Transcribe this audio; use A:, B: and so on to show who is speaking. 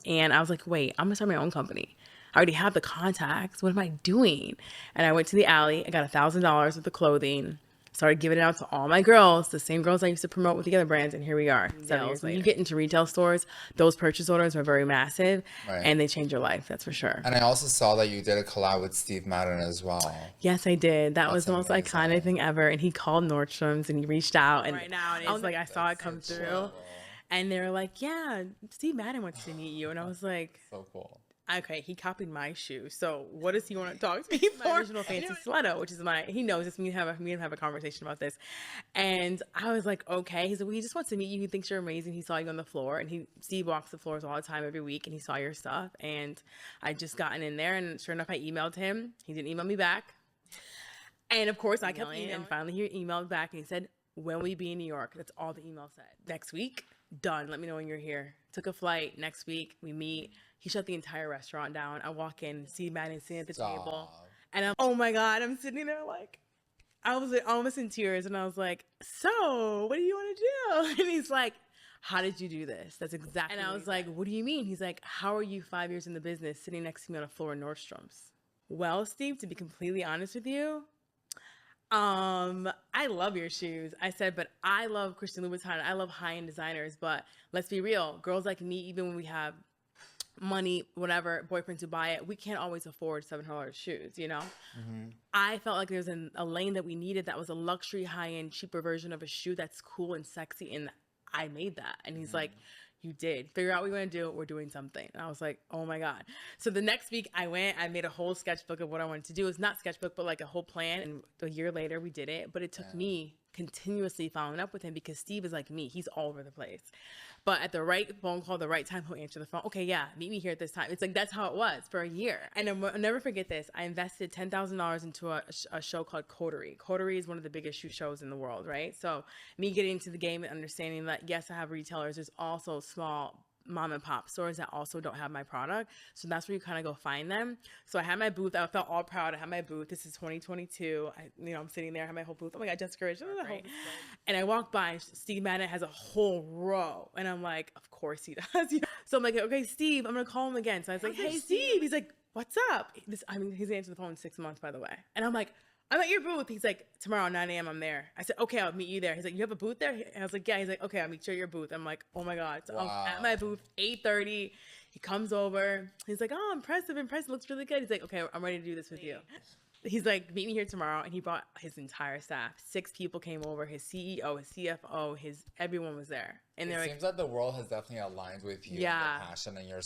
A: And I was like, wait, I'm gonna start my own company. I already have the contacts. What am I doing? And I went to the alley. I got $1,000 worth of clothing. Started giving it out to all my girls, the same girls I used to promote with the other brands, and here we are, 7 years later. When you get into retail stores, those purchase orders are very massive,
B: Right.
A: and they change your life, that's for sure.
B: And I also saw that you did a collab with Steve Madden as well.
A: Yes, I did. That was
B: That's
A: the most
B: amazing.
A: iconic thing ever. And he called Nordstrom's and he reached out. And right now, and it's like I saw it come
B: so
A: through,
B: cool.
A: and they were like, "Yeah, Steve Madden wants to meet you," and I was like,
B: So cool.
A: okay, he copied my shoe, so what does he want to talk to me for? My original fancy stiletto, which is he knows this. Me and have a conversation about this, and I was like, okay. He said, well, he just wants to meet you. He thinks you're amazing. He saw you on the floor, and Steve walks the floors all the time every week, and he saw your stuff, and I just gotten in there, and sure enough, I emailed him. He didn't email me back, and of course, I kept emailing, and finally he emailed back, and he said, when will you be in New York? That's all the email said. Next week, done. Let me know when you're here. Took a flight. Next week, we meet. He shut the entire restaurant down. I walk in, see Madden sitting at the table, and oh my God, I'm sitting there like, I was like almost in tears, and I was like, so what do you want to do? And he's like, how did you do this? That's exactly. And I was like, what do you mean? He's like, how are you 5 years in the business sitting next to me on a floor in Nordstrom's? Well, Steve, to be completely honest with you, I love your shoes. I said, but I love Christian Louboutin. I love high-end designers, but let's be real. Girls like me, even when we have money, whatever, boyfriends who buy it, we can't always afford $700 shoes, you know? Mm-hmm. I felt like there was a lane that we needed that was a luxury, high-end, cheaper version of a shoe that's cool and sexy, and I made that. And he's like, you did. Figure out what you want to do. We're doing something. And I was like, oh my God. So the next week I made a whole sketchbook of what I wanted to do. It's not sketchbook, but like a whole plan. And a year later we did it. But it took me continuously following up with him because Steve is like me. He's all over the place. But at the right phone call, the right time, he'll answer the phone. Okay, yeah, meet me here at this time. It's like, that's how it was for a year. And I'll never forget this. I invested $10,000 into a show called Coterie. Coterie is one of the biggest shoe shows in the world, right? So me getting into the game and understanding that, yes, I have retailers. There's also small mom and pop stores that also don't have my product. So that's where you kind of go find them. So I had my booth. I felt all proud. I had my booth. This is 2022. I'm sitting there. I have my whole booth. Oh my God, Jessica Rich. And I walk by. Steve Madden has a whole row. And I'm like, of course he does. So I'm like, okay, Steve, I'm going to call him again. So I was like, hey, Steve. He's like, what's up? He's answered the phone in 6 months, by the way. And I'm like, I'm at your booth. He's like, tomorrow, 9 a.m., I'm there. I said, okay, I'll meet you there. He's like, you have a booth there? And I was like, yeah. He's like, okay, I'll meet you at your booth. I'm like, oh my God. So
B: Wow.
A: I'm at my booth, 8:30. He comes over. He's like, oh, impressive. Looks really good. He's like, okay, I'm ready to do this with you. He's like, meet me here tomorrow. And he brought his entire staff. 6 people came over, his CEO, his CFO, everyone was there. And
B: It seems like the world has definitely aligned with you, and your passion and your